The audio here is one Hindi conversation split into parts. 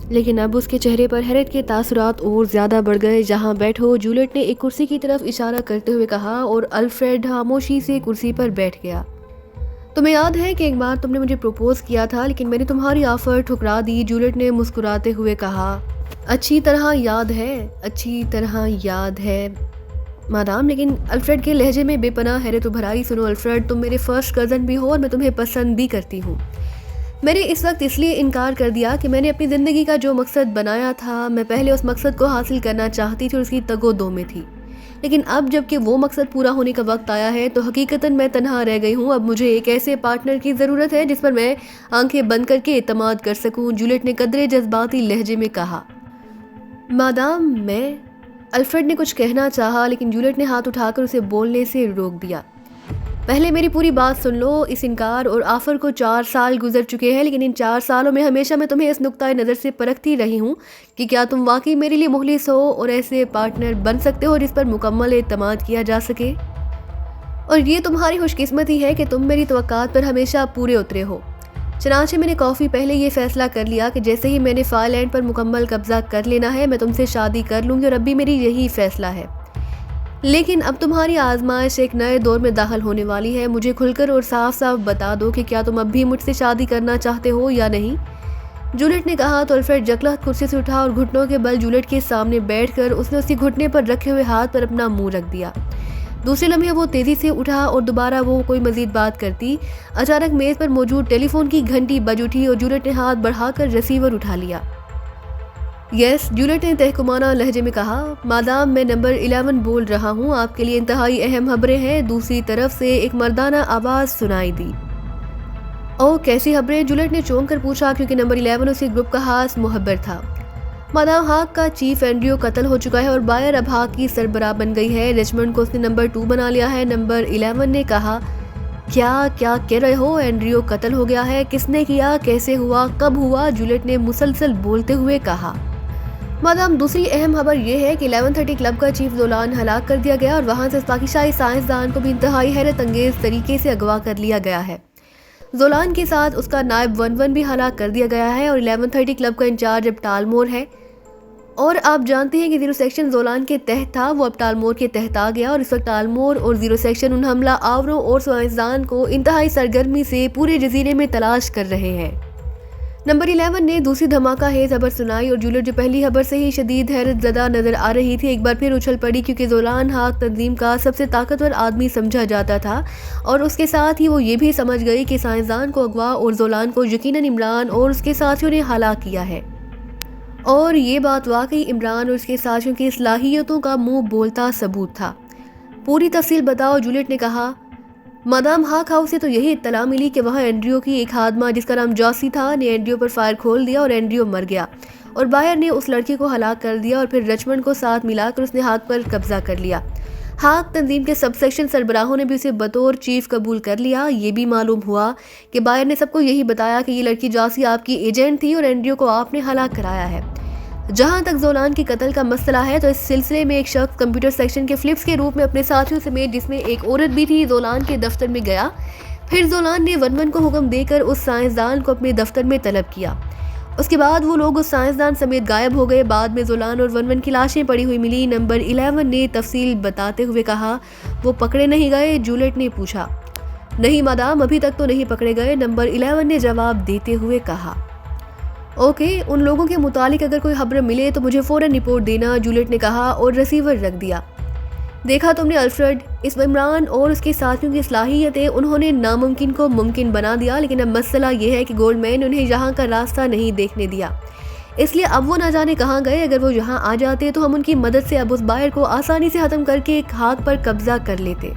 लेकिन अब उसके चेहरे पर हैरत के तासुरात और ज़्यादा बढ़ गए। जहाँ बैठो, जूलियट ने एक कुर्सी की तरफ इशारा करते हुए कहा और अल्फ्रेड खामोशी से कुर्सी पर बैठ गया। तुम्हें याद है कि एक बार तुमने मुझे प्रपोज किया था, लेकिन मैंने तुम्हारी ऑफर ठुकरा दी, जूलियट ने मुस्कुराते हुए कहा। अच्छी तरह याद है, अच्छी तरह याद है मादाम, लेकिन अल्फ्रेड के लहजे में बेपनाह हैरत उभर आई। सुनो अल्फ्रेड, तुम मेरे फर्स्ट कज़न भी हो और मैं तुम्हें पसंद भी करती हूँ। मैंने इस वक्त इसलिए इनकार कर दिया कि मैंने अपनी ज़िंदगी का जो मकसद बनाया था, मैं पहले उस मकसद को हासिल करना चाहती थी और उसकी तगो-दो में थी। लेकिन अब जबकि वो मकसद पूरा होने का वक्त आया है तो हकीकतन मैं तन्हा रह गई हूँ। अब मुझे एक ऐसे पार्टनर की ज़रूरत है जिस पर मैं आंखें बंद करके एतमाद कर सकूँ, जूलियट ने कदरे जज्बाती लहजे में कहा। मादाम, मैं अल्फ्रेड ने कुछ कहना चाहा, लेकिन जूलियट ने हाथ उठाकर उसे बोलने से रोक दिया। पहले मेरी पूरी बात सुन लो। इस इनकार और ऑफर को 4 साल गुजर चुके हैं, लेकिन इन 4 सालों में हमेशा मैं तुम्हें इस नुक्ता नज़र से परखती रही हूँ कि क्या तुम वाकई मेरे लिए मुखलिस हो और ऐसे पार्टनर बन सकते हो जिस पर मुकम्मल एतमाद किया जा सके। और ये तुम्हारी खुशकिस्मती है कि तुम मेरी तवक्कात पर हमेशा पूरे उतरे हो। चनाचे मैंने कॉफ़ी पहले ये फैसला कर लिया कि जैसे ही मैंने फाइलैंड पर मुकम्मल कब्जा कर लेना है, मैं तुमसे शादी कर लूँगी और अब भी मेरी यही फैसला है। लेकिन अब तुम्हारी आजमाइश एक नए दौर में दाखिल होने वाली है। मुझे खुलकर और साफ साफ बता दो कि क्या तुम अब भी मुझसे शादी करना चाहते हो या नहीं, जूलियट ने कहा। तो अल्फ्रेड जकलत कुर्सी से उठा और घुटनों के बल जूलियट के सामने बैठकर उसने उसके घुटने पर रखे हुए हाथ पर अपना मुंह रख दिया। दूसरे लम्हे वो तेजी से उठा और दोबारा वो कोई मजीद बात करती, अचानक मेज पर मौजूद टेलीफोन की घंटी बज उठी और जूलियट ने हाथ बढ़ाकर रिसीवर उठा लिया। यस, जूलियट ने तहकुमाना लहजे में कहा। मादाम, मैं नंबर 11 बोल रहा हूँ, आपके लिए इंतहाई अहम खबरें हैं। दूसरी तरफ से एक मर्दाना आवाज़ सुनाई दी। ओह, कैसी खबरें? जूलियट ने चौंक कर पूछा, क्योंकि नंबर 11 उसी ग्रुप का खास मुहब्बर था। मादाम, हाक का चीफ एंड्रियो कत्ल हो चुका है और बायर अब हाक की सरबराह बन गई है। रिचमंड को उसने नंबर 2 बना लिया है, नंबर 11 ने कहा। क्या क्या कह रहे हो? एंड्रियो कत्ल हो गया है? किसने किया, कैसे हुआ, कब हुआ? जूलियट ने मुसलसल बोलते हुए कहा। मादाम, दूसरी अहम खबर यह है कि 1130 क्लब का चीफ जोलान हलाक कर दिया गया और वहां से पाकिस्तानी साइंसदान को भी इंतहाई हैरत अंगेज तरीके से अगवा कर लिया गया है। जोलान के साथ उसका नायब 11 भी हलाक कर दिया गया है और 1130 क्लब का इंचार्ज अब टालमोर है। और आप जानते हैं कि जीरो सेक्शन जोलान के तहत था, वो अब टालमोर के तहत आ गया और इस वक्त टालमोर और जीरो सेक्शन उन हमला आवरों और साइंसदान को इंतहाई सरगर्मी से पूरे जजीरे में तलाश कर रहे हैं। नंबर 11 ने दूसरी धमाका है खबर सुनाई और जूलियट, जो पहली खबर से ही शदीद हैरत ज़दा नजर आ रही थी, एक बार फिर उछल पड़ी, क्योंकि जोलान हाक तंजीम का सबसे ताकतवर आदमी समझा जाता था और उसके साथ ही वो ये भी समझ गई कि साइंसदान को अगवा और जोलान को यकीनन इमरान और उसके साथियों ने हलाक किया है। और ये बात वाकई इमरान और उसके साथियों की सलाहियतों का मुंह बोलता सबूत था। पूरी तफसील बताओ, जूलियट ने कहा। मादाम, हाक हाउस से तो यही इत्तला मिली कि वहाँ एंड्रियो की एक खादमा जिसका नाम जॉसी था ने एंड्रियो पर फायर खोल दिया और एंड्रियो मर गया और बायर ने उस लड़की को हलाक कर दिया और फिर रिचमंड को साथ मिलाकर उसने हाक पर कब्जा कर लिया। हाक तंजीम के सबसेक्शन सरबराहों ने भी उसे बतौर चीफ कबूल कर लिया। ये भी मालूम हुआ कि बायर ने सबको यही बताया कि ये लड़की जॉसी आपकी एजेंट थी और एंड्रियो को आपने हलाक कराया है। जहां तक जोलान की कत्ल का मसला है तो इस सिलसिले में एक शख्स कंप्यूटर सेक्शन के फ्लिप्स के रूप में अपने साथियों समेत, जिसमें एक औरत भी थी, जोलान के दफ्तर में गया। फिर जोलान ने 11 को हुक्म देकर उस साइंसदान को अपने दफ्तर में तलब किया। उसके बाद वो लोग उस साइंसदान समेत गायब हो गए। बाद में जोलान और 11 की लाशें पड़ी हुई मिली। नंबर 11 ने तफसील बताते हुए कहा। वो पकड़े नहीं गए? जूलियट ने पूछा। नहीं मादाम, अभी तक तो नहीं पकड़े गए, नंबर 11 ने जवाब देते हुए कहा। ओके, उन लोगों के मुतालिक अगर कोई खबर मिले तो मुझे फ़ौरन रिपोर्ट देना, जूलियट ने कहा और रिसीवर रख दिया। देखा तुमने अल्फ्रेड, इस इमरान और उसके साथियों की सलाहियतें, उन्होंने नामुमकिन को मुमकिन बना दिया। लेकिन अब मसला ये है कि गोल्डमैन उन्हें यहाँ का रास्ता नहीं देखने दिया, इसलिए अब वो ना जाने कहाँ गए। अगर वो यहाँ आ जाते तो हम उनकी मदद से अब उस बायर को आसानी से ख़त्म करके एक हाक पर कब्जा कर लेते।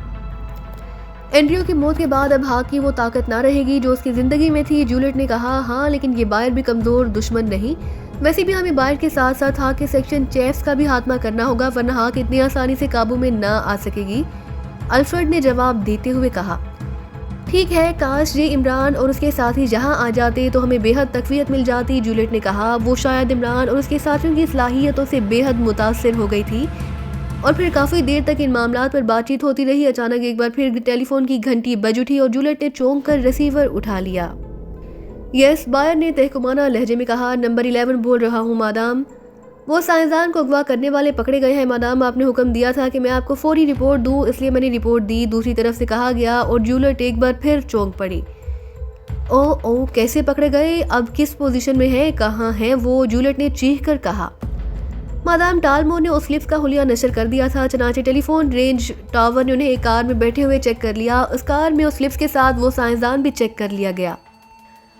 एंड्रियो की मौत के बाद अब हाक की वो ताकत ना रहेगी जो उसकी ज़िंदगी में थी, जूलियट ने कहा। हाँ, लेकिन ये बायर भी कमज़ोर दुश्मन नहीं। वैसे भी हमें बायर के साथ साथ हाक के सेक्शन चेफ्स का भी खात्मा करना होगा, वरना हाक इतनी आसानी से काबू में ना आ सकेगी, अल्फ्रेड ने जवाब देते हुए कहा। ठीक है, काश ये इमरान और उसके साथी जहाँ आ जाते तो हमें बेहद तकवीत मिल जाती, जूलियट ने कहा। वो शायद इमरान और उसके साथियों की सलाहियतों से बेहद मुतासिर हो गई थी और फिर काफ़ी देर तक इन मामलात पर बातचीत होती रही। अचानक एक बार फिर टेलीफोन की घंटी बज उठी और जूलियट ने चौंक कर रिसीवर उठा लिया। यस, बायर ने तहकुमाना लहजे में कहा। नंबर 11 बोल रहा हूँ मादाम। वो साइंसदान को अगवा करने वाले पकड़े गए हैं मादाम। आपने हुक्म दिया था कि मैं आपको फौरी रिपोर्ट दूं, इसलिए मैंने रिपोर्ट दी, दूसरी तरफ से कहा गया। और जूलियट एक बार फिर चौंक पड़ी। ओ, कैसे पकड़े गए? अब किस पोजीशन में है? कहाँ है वो? जूलियट ने चीख कर कहा। मादाम टालमोर ने उस लिफ्ट का हुलिया नशर कर दिया था। चनाचे टेलीफोन रेंज टावर ने उन्हें एक कार में बैठे हुए चेक कर लिया। उस कार में उस लिफ्ट के साथ वो साइंसदान भी चेक कर लिया गया।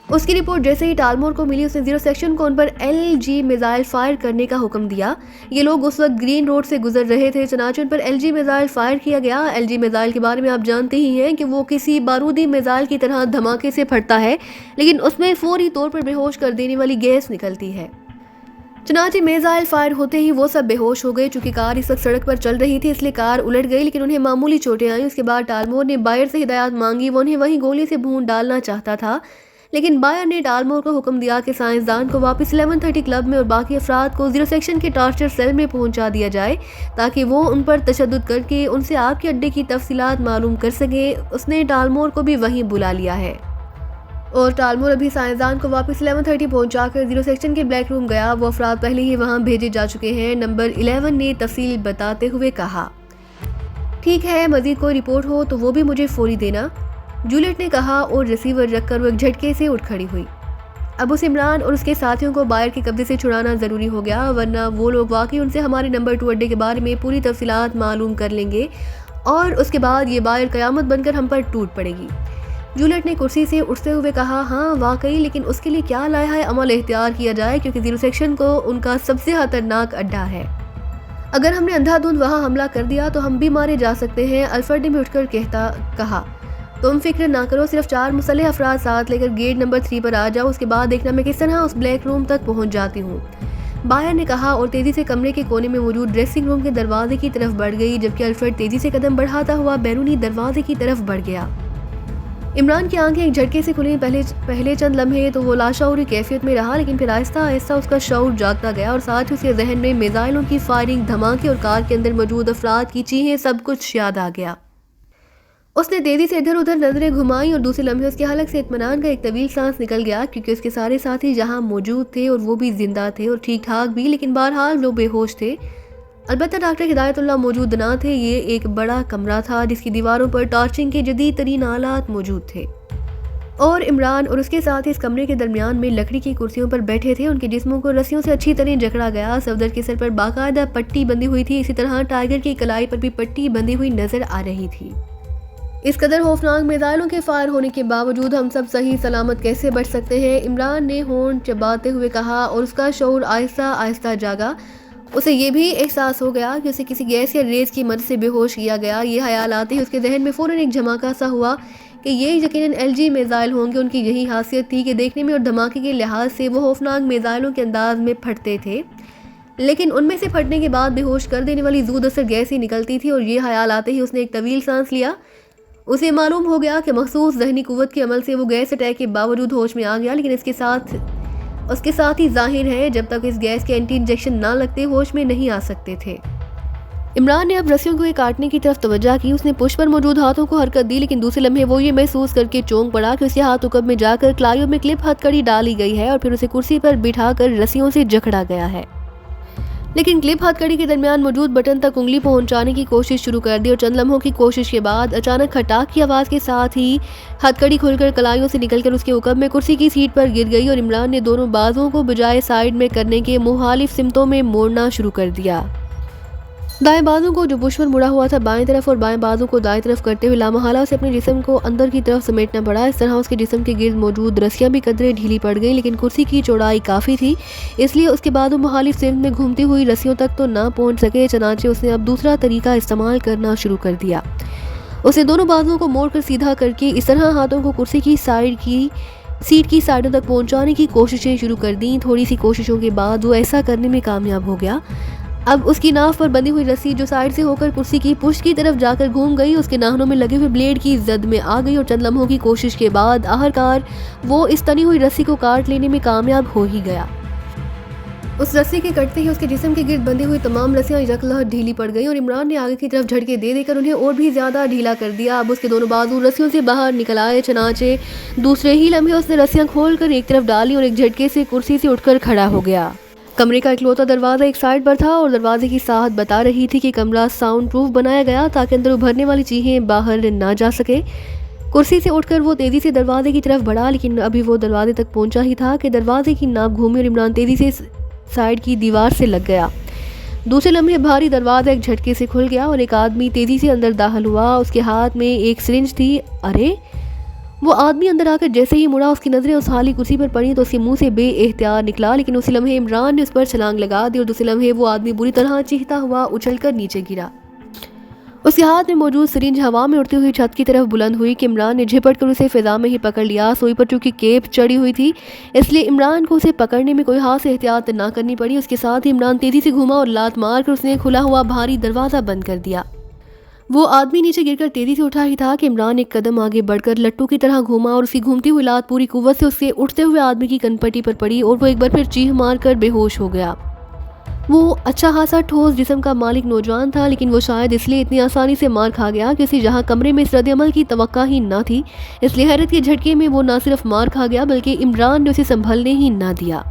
उसकी रिपोर्ट जैसे ही टालमोर को मिली, उसने 0 सेक्शन को उन पर LG मिसाइल फायर करने का हुक्म दिया। ये लोग उस वक्त ग्रीन रोड से गुजर रहे थे। चनाचे उन पर LG मिसाइल फायर किया गया। LG मिसाइल के बारे में आप जानते ही हैं कि वो किसी बारूदी मिसाइल की तरह धमाके से फटता है, लेकिन उसमें फौरी तौर पर बेहोश कर देने वाली गैस निकलती है। चनाचे मिसाइल फायर होते ही वो सब बेहोश हो गए। चूंकि कार इस वक्त सड़क पर चल रही थी, इसलिए कार उलट गई, लेकिन उन्हें मामूली चोटें आई। उसके बाद टालमोर ने बायर से हिदायत मांगी। वो उन्हें वहीं गोली से भून डालना चाहता था, लेकिन बायर ने टालमोर को हुक्म दिया कि साइंसदान को वापस 1130 क्लब में और बाकी अफराद को 0 सेक्शन के टॉर्चर सेल में पहुंचा दिया जाए, ताकि वो उन पर तशद्दुद करके उनसे आग के अड्डे की तफसीलात मालूम कर सके। उसने टालमोर को भी वहीं बुला लिया है और टालमोर अभी साइंसदान को वापस 1130 पहुंचाकर 0 सेक्शन के ब्लैक रूम गया। वो अफराद पहले ही वहां भेजे जा चुके हैं। नंबर 11 ने तफसील बताते हुए कहा। ठीक है, मजीद कोई रिपोर्ट हो तो वो भी मुझे फौरी देना, जूलियट ने कहा और रिसीवर रखकर वो एक झटके से उठ खड़ी हुई। अब उस इमरान और उसके साथियों को बायर के कब्जे से छुड़ाना ज़रूरी हो गया, वरना वो लोग वाकई उनसे हमारे नंबर 2 अड्डे के बारे में पूरी तफसीलात मालूम कर लेंगे और उसके बाद ये बायर क़यामत बनकर हम पर टूट पड़ेगी। जूलियट ने कुर्सी से उठते हुए कहा। हाँ वाकई, लेकिन उसके लिए क्या लाया है अमल एहतियार किया जाए, क्योंकि 0 सेक्शन को उनका सबसे खतरनाक अड्डा है। अगर हमने अंधाधुंध वहाँ हमला कर दिया तो हम भी मारे जा सकते हैं। अल्फ्रेड ने भी उठकर कहा। तुम फिक्र ना करो, सिर्फ 4 मुसल्लह अफराद साथ लेकर गेट नंबर 3 पर आ जाओ, उसके बाद देखना मैं किस तरह उस ब्लैक रूम तक पहुंच जाती हूँ, बायर ने कहा और तेजी से कमरे के कोने में मौजूद ड्रेसिंग रूम के दरवाजे की तरफ बढ़ गई, जबकि अल्फ्रेड तेजी से कदम बढ़ाता हुआ बैरूनी दरवाजे की तरफ बढ़ गया। इमरान की आंखें एक झटके से खुली। पहले चंद लम्हे तो वो लाशऊरी कैफियत में रहा, लेकिन फिर आहिस्ता आहिस्ता उसका शऊर जागता गया और साथ ही उसके जहन में मिसाइलों की फायरिंग, धमाके और कार के अंदर मौजूद अफराद की चीखें, सब कुछ याद आ गया। उसने तेजी से इधर उधर नजरें घुमाई और दूसरे लम्हे उसके हलक से इत्मीनान का एक तवील सांस निकल गया, क्योंकि उसके सारे साथी जहां मौजूद थे और वो भी जिंदा थे और ठीक ठाक भी, लेकिन बहरहाल वो बेहोश थे। अलबत्ता डॉक्टर हिदायतुल्लाह मौजूद ना थे। ये एक बड़ा कमरा था जिसकी दीवारों पर टॉर्चिंग के जदीद तरीन आलात मौजूद थे और इमरान और उसके साथ इस कमरे के दरमियान में लकड़ी की कुर्सियों पर बैठे थे। उनके जिस्मों को रस्सियों से अच्छी तरह जकड़ा गया। सफदर के सर पर बाकायदा पट्टी बंधी हुई थी, इसी तरह टाइगर की कलाई पर भी पट्टी बंधी हुई नजर आ रही थी। इस कदर खौफनाक मिसाइलों के फायर होने के बावजूद हम सब सही सलामत कैसे बच सकते हैं, इमरान ने होंठ चबाते हुए कहा और उसका शऊर आहिस्ता आहिस्ता जागा। उसे ये भी एहसास हो गया कि उसे किसी गैस या रेत की मदद से बेहोश किया गया। ये ख्याल आते ही उसके जहन में फ़ौरन एक झमाका सा हुआ कि ये यकीनन LG मिसाइल होंगे। उनकी यही खासियत थी कि देखने में और धमाके के लिहाज से वो खौफनाक मिसाइलों के अंदाज में फटते थे, लेकिन उनमें से फटने के बाद बेहोश कर देने वाली ज़ूद असर गैस ही निकलती थी। और ये ख्याल आते ही उसने एक तवील सांस लिया। उसे मालूम हो गया कि मखसूस जहनी कुव्वत के अमल से वो गैस अटैक के बावजूद होश में आ गया, लेकिन उसके साथ ही जाहिर है जब तक इस गैस के एंटी इंजेक्शन ना लगते होश में नहीं आ सकते थे। इमरान ने अब रस्सियों को काटने की तरफ तवज्जो की। उसने पुश पर मौजूद हाथों को हरकत दी, लेकिन दूसरे लम्हे वो ये महसूस करके चौंक पड़ा कि उसके हाथ उकब में जाकर कलाइयों में क्लिप हथकड़ी डाली गई है और फिर उसे कुर्सी पर बिठाकर रस्सियों से जकड़ा गया है। लेकिन क्लिप हथकड़ी के दरमियान मौजूद बटन तक उंगली पहुंचाने की कोशिश शुरू कर दी और चंद लम्हों की कोशिश के बाद अचानक खटाक की आवाज़ के साथ ही हथकड़ी खुलकर कलाइयों से निकलकर उसके उकब में कुर्सी की सीट पर गिर गई और इमरान ने दोनों बाजुओं को बजाय साइड में करने के मुखालिफ सिमतों में मोड़ना शुरू कर दिया। दाएं बाजू को जो बुश पर मुड़ा हुआ था बाएं तरफ और बाएं बाजू को दाएं तरफ करते हुए लामहला उसे अपने जिस्म को अंदर की तरफ समेटना पड़ा। इस तरह उसके जिस्म के गिर्द मौजूद रस्सियां भी कदरे ढीली पड़ गई, लेकिन कुर्सी की चौड़ाई काफ़ी थी, इसलिए उसके बाजू मुखालिफ सिमत में घूमती हुई रस्सियों तक तो ना पहुंच सके। चनाचे उसने अब दूसरा तरीका इस्तेमाल करना शुरू कर दिया। उसे दोनों बाजुओं को मोड़कर सीधा करके इस तरह हाथों को कुर्सी की सीट की साइडों तक पहुंचाने की कोशिशें शुरू कर दी। थोड़ी सी कोशिशों के बाद वो ऐसा करने में कामयाब हो गया। अब उसकी नाव पर बंधी हुई रस्सी जो साइड से होकर कुर्सी की पुश की तरफ जाकर घूम गई, उसके नाखूनों में लगे हुए ब्लेड की जद में आ गई और चंद लम्हों की कोशिश के बाद आखिरकार वो इस तनी हुई रस्सी को काट लेने में कामयाब हो ही गया। उस रस्सी के कटते ही उसके जिस्म के गिर्द बंधी हुई तमाम रस्सियां यकलहर ढीली पड़ गईं और इमरान ने आगे की तरफ झटके दे देकर उन्हें और भी ज़्यादा ढीला कर दिया। अब उसके दोनों बाजू रस्सियों से बाहर निकल आए। चनाचे दूसरे ही लम्हे उसने रस्सियां खोलकर एक तरफ डाली और एक झटके से कुर्सी से उठकर खड़ा हो गया। कमरे का इकलौता दरवाज़ा एक साइड पर था और दरवाजे की साहत बता रही थी कि कमरा साउंड प्रूफ बनाया गया ताकि अंदर उभरने वाली चीज़ें बाहर ना जा सके। कुर्सी से उठकर वो तेज़ी से दरवाजे की तरफ बढ़ा, लेकिन अभी वो दरवाजे तक पहुंचा ही था कि दरवाजे की नाप घूमी और इमरान तेज़ी से साइड की दीवार से लग गया। दूसरे लम्हे भारी दरवाज़ा एक झटके से खुल गया और एक आदमी तेज़ी से अंदर दाखिल हुआ। उसके हाथ में एक सिरिंज थी। अरे, वो आदमी अंदर आकर जैसे ही मुड़ा, उसकी नज़रें उस खाली कुर्सी पर पड़ी तो उसके मुंह से बेएहतियात निकला, लेकिन उसी लम्हे इमरान ने उस पर छलांग लगा दी और दूसरे लम्हे वो आदमी बुरी तरह चीखता हुआ उछलकर नीचे गिरा। उसके हाथ में मौजूद सिरिंज हवा में उड़ती हुई छत की तरफ बुलंद हुई कि इमरान ने झपट कर उसे फिजा में ही पकड़ लिया। सुई पर चूंकि केप चढ़ी हुई थी, इसलिए इमरान को उसे पकड़ने में कोई खास एहतियात ना करनी पड़ी। उसके साथ ही इमरान तेजी से घूमा और लात मार कर उसने खुला हुआ भारी दरवाज़ा बंद कर दिया। वो आदमी नीचे गिरकर तेजी से उठा ही था कि इमरान एक कदम आगे बढ़कर लट्टू की तरह घूमा और उसकी घूमती हुई लात पूरी कुव्वत से उसके उठते हुए आदमी की कनपट्टी पर पड़ी और वो एक बार फिर चीख मारकर बेहोश हो गया। वो अच्छा खासा ठोस जिस्म का मालिक नौजवान था, लेकिन वो शायद इसलिए इतनी आसानी से मार खा गया कि उसे जहां कमरे में इस रद्द-ए-अमल की तवक्का ही ना थी, इसलिए हैरत के झटके में वो ना सिर्फ मार खा गया बल्कि इमरान ने उसे संभलने ही ना दिया।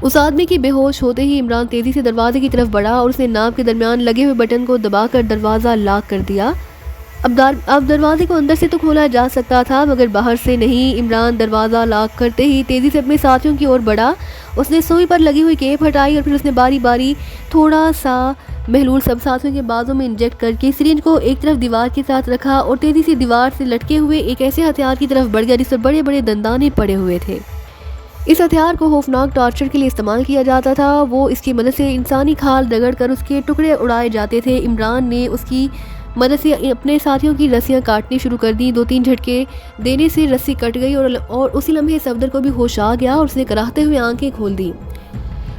उस आदमी की बेहोश होते ही इमरान तेजी से दरवाजे की तरफ बढ़ा और उसने नाव के दरमियान लगे हुए बटन को दबाकर दरवाज़ा लॉक कर दिया। अब दरवाजे को अंदर से तो खोला जा सकता था मगर बाहर से नहीं। इमरान दरवाज़ा लॉक करते ही तेज़ी से अपने साथियों की ओर बढ़ा। उसने सुई पर लगी हुई केप हटाई और फिर उसने बारी बारी थोड़ा सा महलूल सब साथियों के बाजू में इंजेक्ट करके सिरिंज को एक तरफ दीवार के साथ रखा और तेज़ी से दीवार से लटके हुए एक ऐसे हथियार की तरफ बढ़ गया जिस पर बड़े बड़े दंदाने पड़े हुए थे। इस हथियार को खौफनाक टॉर्चर के लिए इस्तेमाल किया जाता था। वो इसकी मदद से इंसानी खाल रगड़ कर उसके टुकड़े उड़ाए जाते थे। इमरान ने उसकी मदद से अपने साथियों की रस्सियां काटनी शुरू कर दी। 2-3 झटके देने से रस्सी कट गई और उसी लम्हे सफदर को भी होश आ गया और उसने कराहते हुए आंखें खोल दी।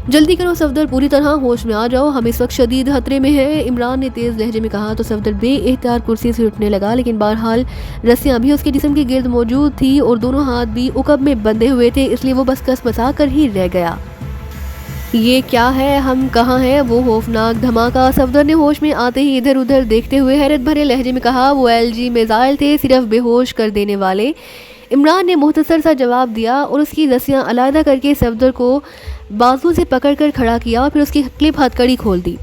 जल्दी करो सफदर, पूरी तरह होश में आ जाओ, हम इस वक्त शदीद खतरे में हैं, इमरान ने तेज़ लहजे में कहा। तो सफदर बेएहतियात कुर्सी से उठने लगा, लेकिन बहरहाल रस्सियां भी उसके जिस्म के गिर्द मौजूद थी और दोनों हाथ भी उकब में बंधे हुए थे, इसलिए वो बस कसमसा कर ही रह गया। ये क्या है, हम कहाँ हैं? वो खौफनाक धमाका। सफदर ने होश में आते ही इधर उधर देखते हुए हैरत भरे लहजे में कहा। वो LG मिसाइल थे, सिर्फ बेहोश कर देने वाले। इमरान ने मुख्तसर सा जवाब दिया और उसकी रस्सियां अलहदा करके सफदर को बाजू से पकड़कर खड़ा किया और फिर उसकी क्लिप हथकड़ी खोल दी।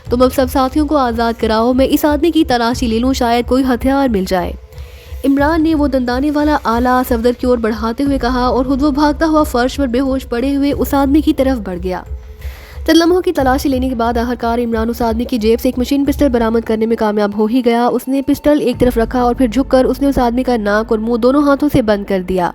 तुम अब सब साथियों को आज़ाद कराओ, मैं इस आदमी की तलाशी ले लूँ, शायद कोई हथियार मिल जाए। इमरान ने वो दंदाने वाला आला सफदर की ओर बढ़ाते हुए कहा और खुद वो भागता हुआ फर्श पर बेहोश पड़े हुए उस आदमी की तरफ बढ़ गया। चंद लम्हों की तलाशी लेने के बाद आखिरकार इमरान उस आदमी की जेब से एक मशीन पिस्टल बरामद करने में कामयाब हो ही गया। उसने पिस्टल एक तरफ रखा और फिर झुककर उसने उस आदमी का नाक और मुंह दोनों हाथों से बंद कर दिया।